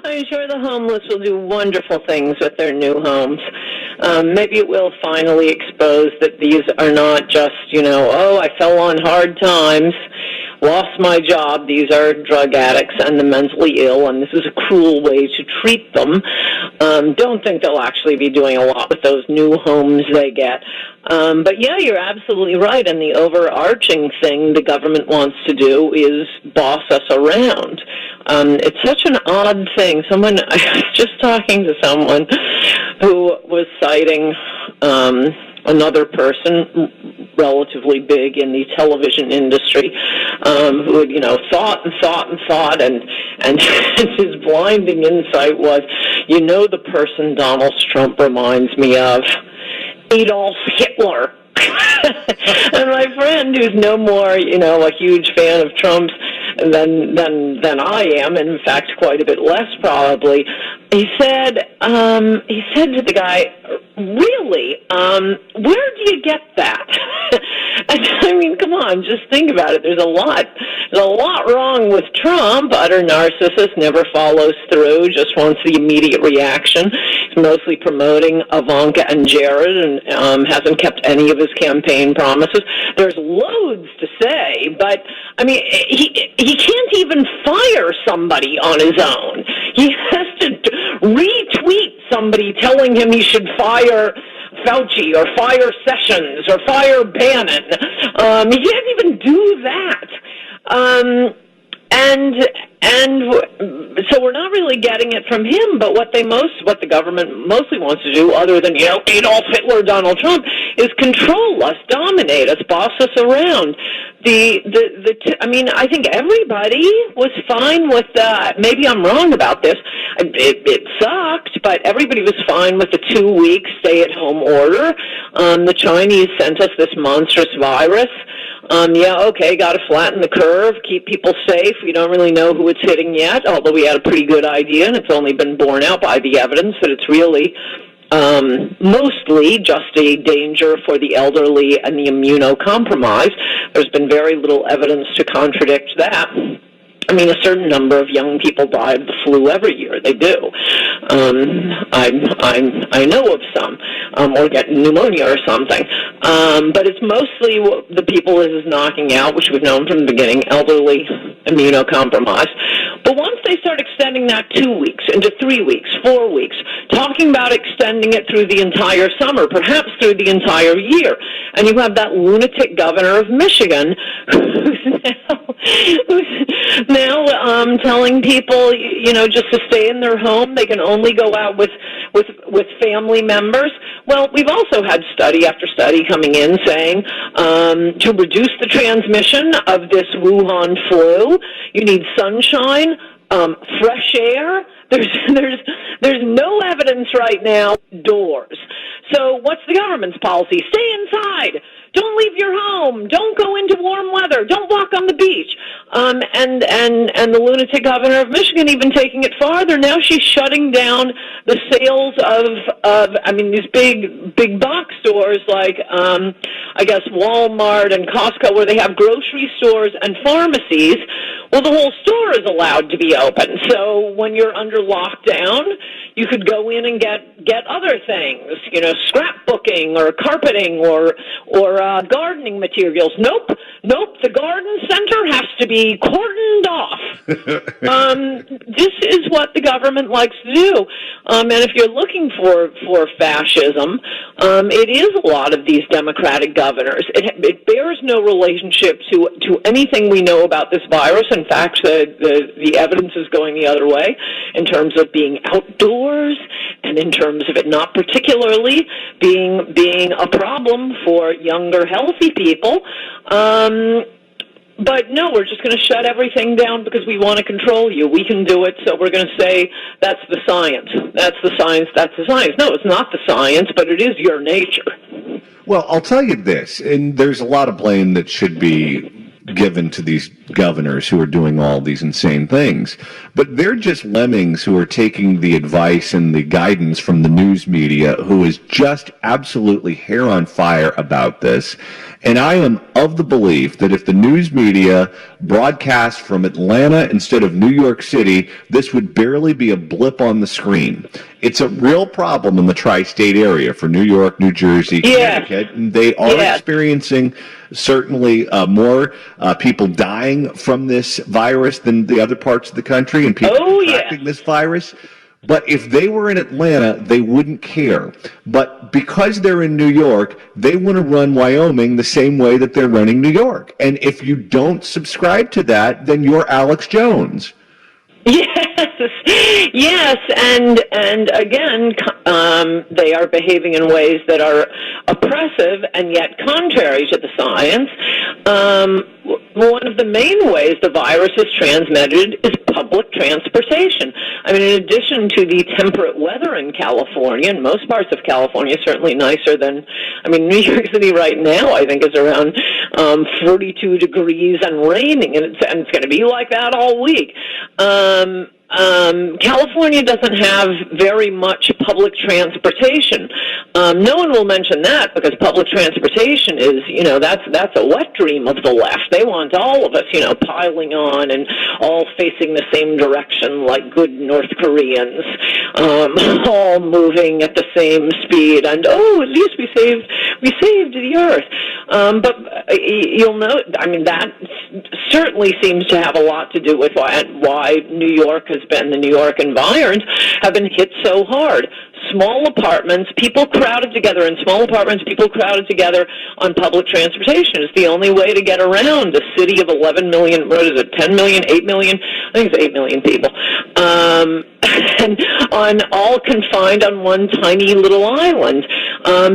I'm sure the homeless will do wonderful things with their new homes. Maybe it will finally expose that these are not just, oh, I fell on hard times, lost my job. These are drug addicts and the mentally ill, and this is a cruel way to treat them. Don't think they'll actually be doing a lot with those new homes they get. But yeah, you're absolutely right. And the overarching thing the government wants to do is boss us around. It's such an odd thing. I was just talking to someone who was citing another person relatively big in the television industry who had, thought, and his blinding insight was, the person Donald Trump reminds me of, Adolf Hitler. And my friend, who's no more, a huge fan of Trump's than I am, and in fact quite a bit less probably, he said to the guy, really, where do you get that? I mean, come on, just think about it. There's a lot wrong with Trump. Utter narcissist, never follows through, just wants the immediate reaction. He's mostly promoting Ivanka and Jared, and hasn't kept any of his campaign promises. There's loads to say, but I mean, he can't even fire somebody on his own. He has to retweet somebody telling him he should fire Fauci or fire Sessions or fire Bannon. He can't even do that. And so we're not really getting it from him, but what the government mostly wants to do, other than, Adolf Hitler, Donald Trump, is control us, dominate us, boss us around. I think everybody was fine with maybe I'm wrong about this. It sucked, but everybody was fine with the 2-week stay-at-home order. The Chinese sent us this monstrous virus. Got to flatten the curve, keep people safe. We don't really know who it's hitting yet, although we had a pretty good idea, and it's only been borne out by the evidence that it's really mostly just a danger for the elderly and the immunocompromised. There's been very little evidence to contradict that. I mean, a certain number of young people die of the flu every year. They do. I know of some, or get pneumonia or something. But it's mostly the people this is knocking out, which we've known from the beginning, elderly, immunocompromised. But once they start extending that 2 weeks into 3 weeks, 4 weeks, talking about extending it through the entire summer, perhaps through the entire year, and you have that lunatic governor of Michigan who's now telling people, just to stay in their home. They can only go out with family members. Well, we've also had study after study coming in saying to reduce the transmission of this Wuhan flu, you need sunshine, fresh air. There's no evidence right now indoors. So what's the government's policy? Stay inside. Don't leave your home. Don't go into warm weather. Don't walk on the beach. And the lunatic governor of Michigan even taking it farther. Now she's shutting down the sales of these big box stores like I guess Walmart and Costco, where they have grocery stores and pharmacies. Well, the whole store is allowed to be open. So when you're under lockdown, you could go in and get other things, scrapbooking or carpeting or gardening materials. Nope. The garden center has to be cordoned off. This is what the government likes to do. And if you're looking for fascism, it is a lot of these Democratic governors. It bears no relationship to anything we know about this virus. In fact, the evidence is going the other way in terms of being outdoors and in terms of it not particularly being a problem for younger, healthy people. But no, we're just going to shut everything down because we want to control you. We can do it, so we're going to say that's the science. That's the science. That's the science. No, it's not the science, but it is your nature. Well, I'll tell you this, and there's a lot of blame that should be given to these governors who are doing all these insane things. But they're just lemmings who are taking the advice and the guidance from the news media, who is just absolutely hair on fire about this. And I am of the belief that if the news media broadcast from Atlanta instead of New York City, this would barely be a blip on the screen. It's a real problem in the tri-state area for New York, New Jersey, Connecticut, and they are experiencing certainly more people dying from this virus than the other parts of the country, and people contracting this virus. But if they were in Atlanta, they wouldn't care. But because they're in New York, they want to run Wyoming the same way that they're running New York. And if you don't subscribe to that, then you're Alex Jones. Yes, and again, they are behaving in ways that are oppressive and yet contrary to the science. One of the main ways the virus is transmitted is public transportation. I mean, in addition to the temperate weather in California, and most parts of California certainly nicer than, I mean, New York City right now, I think, is around 42 degrees and raining, and it's going to be like that all week. California doesn't have very much public transportation. No one will mention that because public transportation is, that's a wet dream of the left. They want all of us, piling on and all facing the same direction like good North Koreans, all moving at the same speed. And at least we saved the earth. But you'll note, I mean, that certainly seems to have a lot to do with why New York has been, the New York environs have been hit so hard. Small apartments, people crowded together in small apartments, people crowded together on public transportation. It's the only way to get around a city of 11 million, 10 million, 8 million? I think it's 8 million people. And all confined on one tiny little island.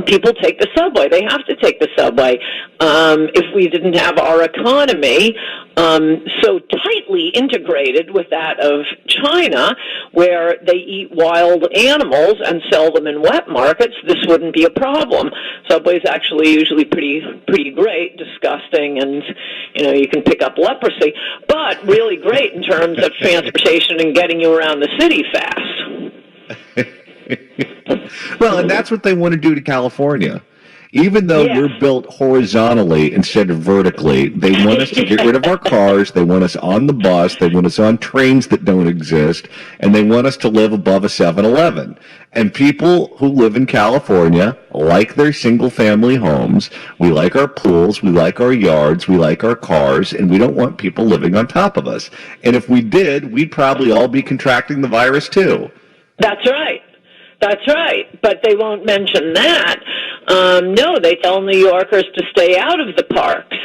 People take the subway. They have to take the subway. If we didn't have our economy so tightly integrated with that of China, where they eat wild animals and sell them in wet markets, this wouldn't be a problem. Subway's actually usually pretty great, disgusting, and you can pick up leprosy, but really great in terms of transportation and getting you around the city fast. Well, and that's what they want to do to California. Even though we're built horizontally instead of vertically, they want us to get rid of our cars, they want us on the bus, they want us on trains that don't exist, and they want us to live above a 7-Eleven. And people who live in California like their single-family homes. We like our pools, we like our yards, we like our cars, and we don't want people living on top of us. And if we did, we'd probably all be contracting the virus too. That's right. That's right, but they won't mention that. No, they tell New Yorkers to stay out of the parks.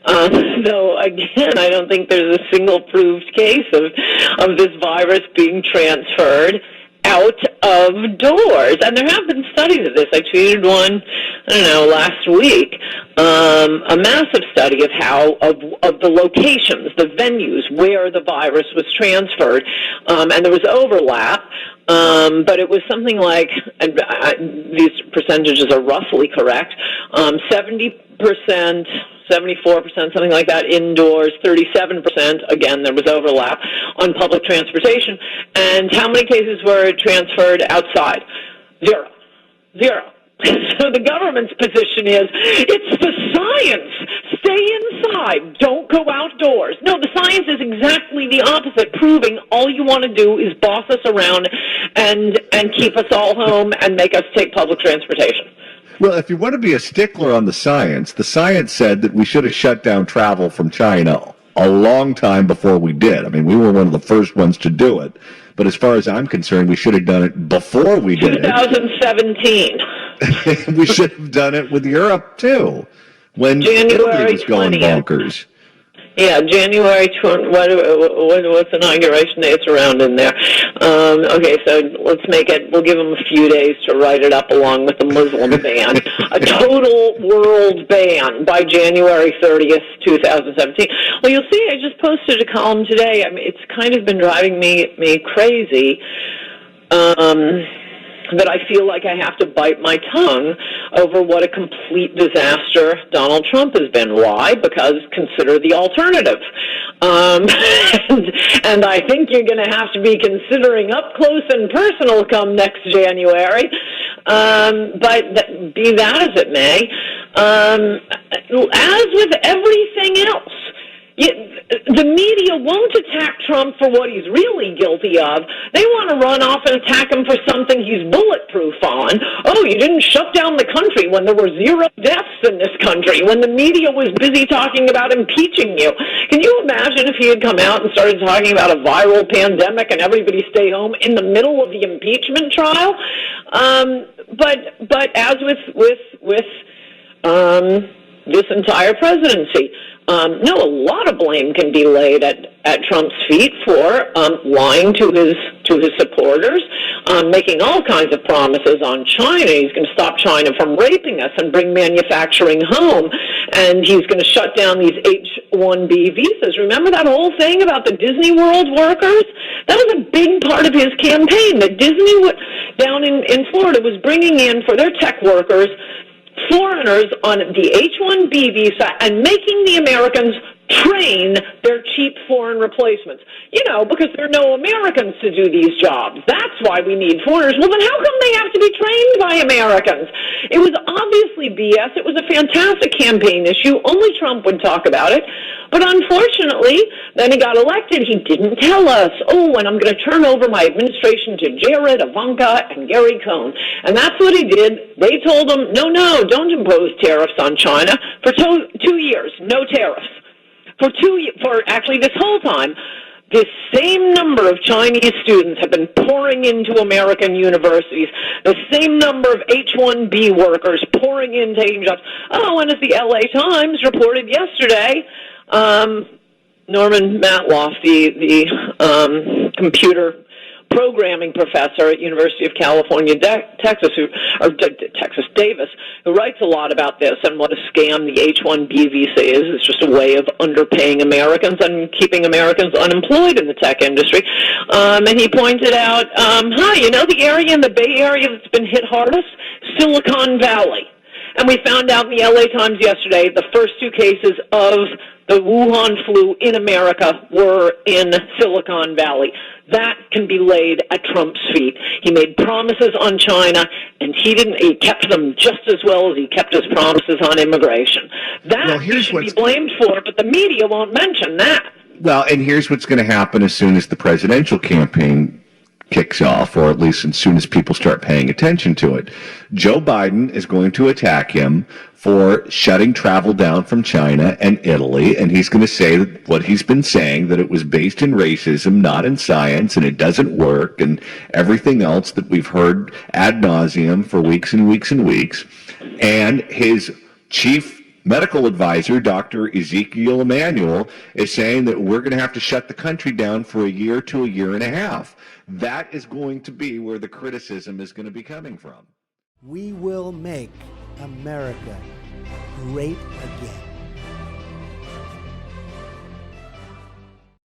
Though, again, I don't think there's a single proved case of this virus being transferred out of doors. And there have been studies of this. I tweeted one, last week, a massive study of of the locations, the venues where the virus was transferred. And there was overlap. But it was something like, and these percentages are roughly correct, 70%, 74%, something like that, indoors, 37%, again, there was overlap, on public transportation. And how many cases were transferred outside? Zero. So the government's position is, it's the science. Stay inside. Don't go outdoors. No, the science is exactly the opposite, proving all you want to do is boss us around and keep us all home and make us take public transportation. Well, if you want to be a stickler on the science said that we should have shut down travel from China a long time before we did. I mean, we were one of the first ones to do it. But as far as I'm concerned, we should have done it before we did 2017. We should have done it with Europe, too, when Italy was going bonkers. Yeah, January 20, what's inauguration day? It's around in there. Okay, so let's we'll give them a few days to write it up along with the Muslim ban. A total world ban by January 30th, 2017. Well, you'll see, I just posted a column today. I mean, it's kind of been driving me crazy. That I feel like I have to bite my tongue over what a complete disaster Donald Trump has been. Why? Because consider the alternative. And I think you're going to have to be considering up close and personal come next January. But be that as it may, as with everything else, The media won't attack Trump for what he's really guilty of. They want to run off and attack him for something he's bulletproof on. Oh, you didn't shut down the country when there were 0 deaths in this country, when the media was busy talking about impeaching you. Can you imagine if he had come out and started talking about a viral pandemic and everybody stay home in the middle of the impeachment trial? But as with this entire presidency, no, a lot of blame can be laid at Trump's feet for lying to his supporters, making all kinds of promises on China. He's going to stop China from raping us and bring manufacturing home, and he's going to shut down these H-1B visas. Remember that whole thing about the Disney World workers? That was a big part of his campaign. That Disney down in Florida was bringing in for their tech workers foreigners on the H-1B visa and making the Americans train their cheap foreign replacements. You know, because there are no Americans to do these jobs. That's why we need foreigners. Well, then how come they have to be trained by Americans? It was obviously BS. It was a fantastic campaign issue. Only Trump would talk about it. But unfortunately, then he got elected. He didn't tell us, oh, and I'm going to turn over my administration to Jared, Ivanka, and Gary Cohn. And that's what he did. They told him, no, don't impose tariffs on China. For 2 years, no tariffs. For actually this whole time, this same number of Chinese students have been pouring into American universities. The same number of H-1B workers pouring in, taking jobs. Oh, and as the LA Times reported yesterday, Norman Matloff, the computer programming professor at University of California, Texas Davis, who writes a lot about this and what a scam the H-1B visa is. It's just a way of underpaying Americans and keeping Americans unemployed in the tech industry. And he pointed out, the area in the Bay Area that's been hit hardest? Silicon Valley. And we found out in the LA Times yesterday the first 2 cases of the Wuhan flu in America were in Silicon Valley. That can be laid at Trump's feet. He made promises on China, and he kept them just as well as he kept his promises on immigration. That he should be blamed for, but the media won't mention that. Well, and here's what's going to happen as soon as the presidential campaign kicks off, or at least as soon as people start paying attention to it. Joe Biden is going to attack him for shutting travel down from China and Italy, and he's going to say that what he's been saying, that it was based in racism, not in science, and it doesn't work, and everything else that we've heard ad nauseum for weeks and weeks and weeks. And his chief medical advisor, Dr. Ezekiel Emanuel, is saying that we're going to have to shut the country down for a year to a year and a half. That is going to be where the criticism is going to be coming from. We will make America great again.